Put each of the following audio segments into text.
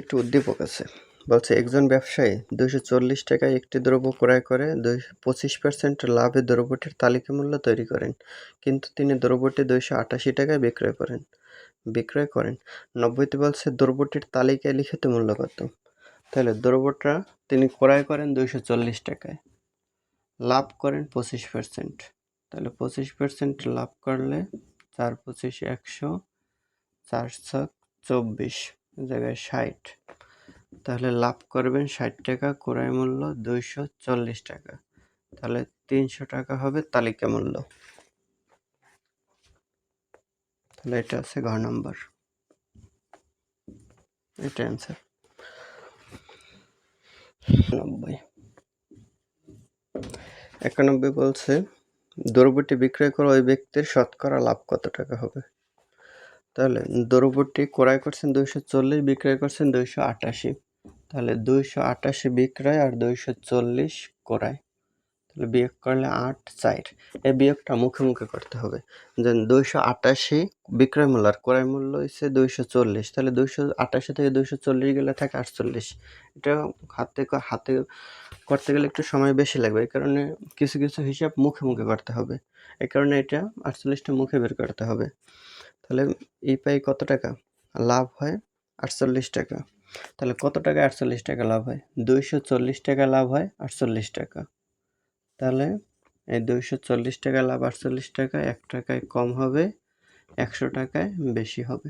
একটু উদ্দীপক আছে। বলছে একজন ব্যবসায়ী 240 টাকায় একটি দ্রব্য ক্রয় করে 25% লাভে দ্রব্যটির তালিকা মূল্য তৈরি করেন, কিন্তু তিনি দ্রব্যটি 288 টাকায় বিক্রয় করেন। 90তে বলছে দ্রব্যটির তালিকায় লিখিত মূল্য কত। তাহলে দ্রব্যটা তিনি ক্রয় করেন 240 টাকায়, লাভ করেন 25%। তাহলে 25% লাভ করলে 4 25 100, 4 7 24 জায়গায় 60। তাহলে লাভ করবেন 60 টাকা, ক্রয় মূল্য 240 টাকা। তাহলে 300 টাকা হবে তালিকা মূল্য। তাহলে এটা আছে ঘ নাম্বার, এটা অ্যান্সার। 91 বলছে দ্রব্যটি বিক্রয় করা ওই ব্যক্তির শতকরা লাভ কত টাকা হবে। তাহলে দ্রব্যটি ক্রয় করছেন 240, বিক্রয় করছেন 288। তাহলে 288 বিক্রয় আর 240 ক্রয়, তাহলে বিয়োগ করলে 8 4। এই বিয়োগটা মুখে মুখে করতে হবে। যে 288 বিক্রয় মূল্য আর ক্রয় মূল্য হচ্ছে 240, তাহলে 288 থেকে 240 গেলে থাকে 48। এটা হাতে করতে গেলে একটু সময় বেশি লাগবে, এই কারণে কিছু কিছু হিসাব মুখে মুখে করতে হবে। এই কারণে এটা 48টা মুখে বের করতে হবে। তাহলে এই পাই কত টাকা লাভ হয়? 48 টাকা। তাহলে কত টাকা 48 টাকা লাভ হয়? 240 টাকা লাভ হয় 48 টাকা। তাহলে এই 240 টাকা লাভ 48 টাকা 1 টাকায় কম হবে, 100 টাকায় বেশি হবে।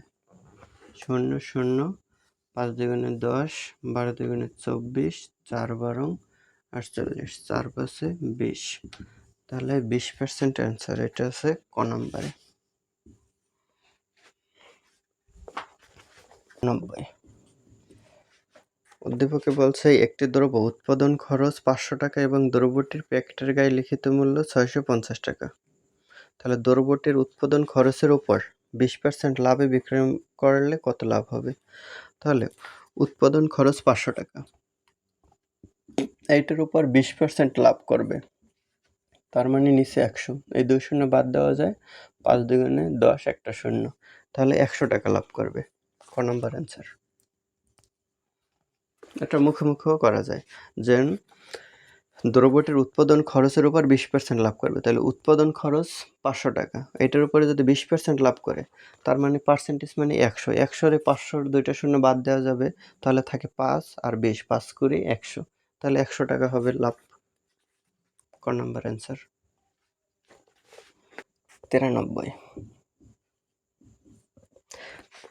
0 0 5 দুগুণে 10, 12 দুগুণে 24, 4 12 48, 4 5 20। তাহলে 20% অ্যান্সার। এটা আছে ক নম্বরে। 90 উদ্দীপকে বলছে একটি দ্রব্য উৎপাদন খরচ 500 টাকা এবং দ্রব্যটির প্যাকেটের গায়ে লিখিত মূল্য 650 টাকা। তাহলে দ্রব্যটির উৎপাদন খরচের উপর 20% লাভে বিক্রয় করলে কত লাভ হবে? তাহলে উৎপাদন খরচ 500 টাকা, এইটার উপর 20% লাভ করবে, তার মানে নিচে 100। এই 2 শূন্য বাদ দেওয়া যায়, 5 দুগুণে 10, একটা শূন্য, তাহলে 100 টাকা লাভ করবে। ক নম্বর অ্যান্সার। এটা মুখে মুখেও করা যায় যে দ্রব্যটির উৎপাদন খরচের উপর 20% লাভ করবে, তাহলে উৎপাদন খরচ 500 টাকা, এটার উপরে যদি 20% লাভ করে, তার মানে পার্সেন্টেজ মানে 100। 100 500 দুইটা শূন্য বাদ দেওয়া যাবে, তাহলে থাকে 5 আর 20, 5 করে 100, তাহলে 100 টাকা হবে লাভ। ক নম্বর অ্যান্সার।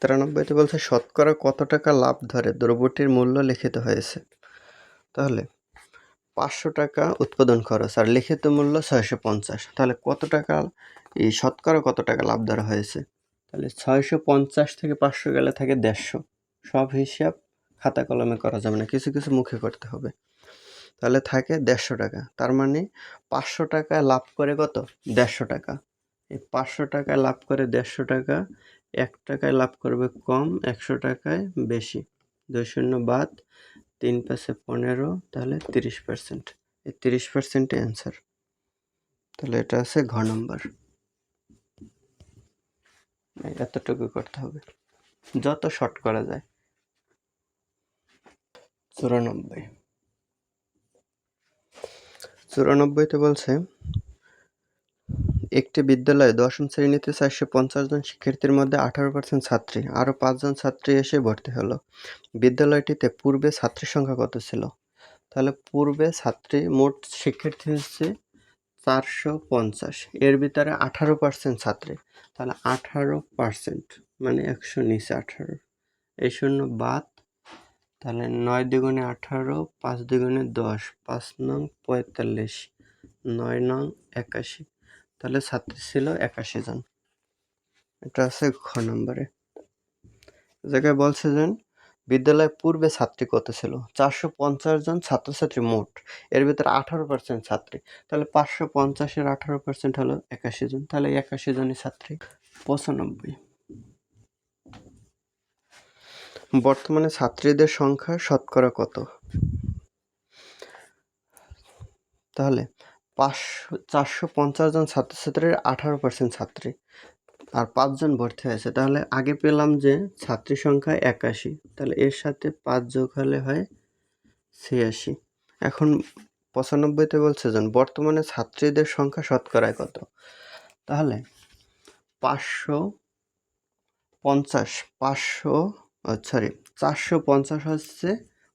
93তে বলছে শতকরা কত টাকা লাভ ধরে দ্রব্যটির মূল্য লিখিত হয়েছে। তাহলে 500 টাকা উৎপাদন খরচ আর লিখিত মূল্য 650, তাহলে কত টাকা এই শতকরা কত টাকা লাভ ধরা হয়েছে? তাহলে 650 থেকে 500 গেলে থাকে 150। সব হিসাব খাতা কলমে করা যাবে না, কিছু কিছু মুখে করতে হবে। তাহলে থাকে 150 টাকা, তার মানে 500 টাকায় লাভ করে কত? 150 টাকা। এই 500 টাকায় লাভ করে 150 টাকা, 1 টাকায় লাভ করবে কম, 100 টাকায় বেশি। 2 শূন্য বাদ, 3 5 15, তাহলে 30%। এই 30% অ্যান্সার। তাহলে এটা আছে ঘ নম্বর। এতটুকু করতে হবে, যত শর্ট করা যায়। 94তে বলছে একটি বিদ্যালয়ে 10ম শ্রেণীতে 450 জন শিক্ষার্থীর মধ্যে 18% ছাত্রী, আরও 5 জন ছাত্রী এসে ভর্তি হলো। বিদ্যালয়টিতে পূর্বে ছাত্রীর সংখ্যা কত ছিল? তাহলে পূর্বে ছাত্রী মোট শিক্ষার্থী হচ্ছে 450, এর ভিতরে 18% ছাত্রী, তাহলে 18% মানে 100 নিচে 18, এই শূন্য বাদ, তাহলে 9 দুগুণে 18, 5 দুগুণে 10, 5 নং 45, 9 নং 81, তাহলে ছাত্রী ছিল 81 জন। এটা আছে ঘ নম্বরে। জায়গায় বলছে যে বিদ্যালয়ে পূর্বে ছাত্রী কত ছিল? 450 জন ছাত্রছাত্রী মোট, এর ভিতরে 18% ছাত্রী, তাহলে 550-এর 18% হলো 81 জন, তাহলে 81 জনই ছাত্রী। 95 বর্তমানে ছাত্রীদের সংখ্যা শতকরা কত? তাহলে 450 জন ছাত্রছাত্রীর 18% ছাত্রী, আর 5 জন ভর্তি হয়েছে। তাহলে আগে পেলাম যে ছাত্রী সংখ্যা 81, তাহলে এর সাথে 5 যোগ হলে হয় 86। এখন 95তে বলছে যে বর্তমানে ছাত্রীদের সংখ্যা শতকরায় কত? তাহলে 450 হচ্ছে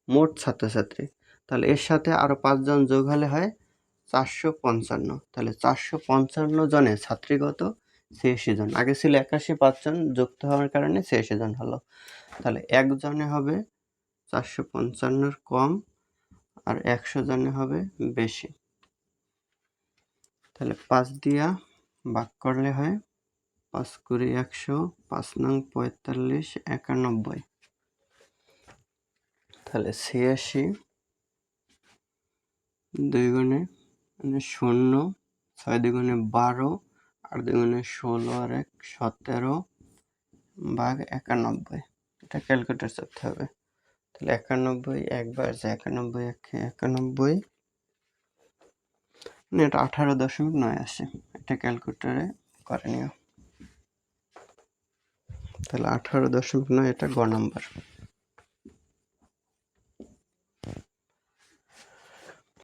মোট ছাত্রছাত্রী। তাহলে এর সাথে আরো 5 জন যোগ হলে হয় 455। তাহলে 455 জনে ছাত্রী কত? 86 জন। আগে ছিল 81, 5 জন যুক্ত হওয়ার কারণে 86 জন হলো। তাহলে 1 জনে হবে 455 কম আর 100 জনে হবে বেশি। তাহলে 5 দিয়া ভাগ করলে হয় 5 কুড়ি 100, 5 নং 45, 91। তাহলে 86 2 গুণে 0, 6 দুগুণে 12, 8 দুগুণে 16 আর 1 17 ভাগ 91। এটা ক্যালকুলেটর চাপতে হবে। তাহলে 91 একবার যে 91 একে 91, এটা 18.9 আসে। এটা ক্যালকুলেটরে করে নিও। তাহলে 18.9 এটা গ নাম্বার।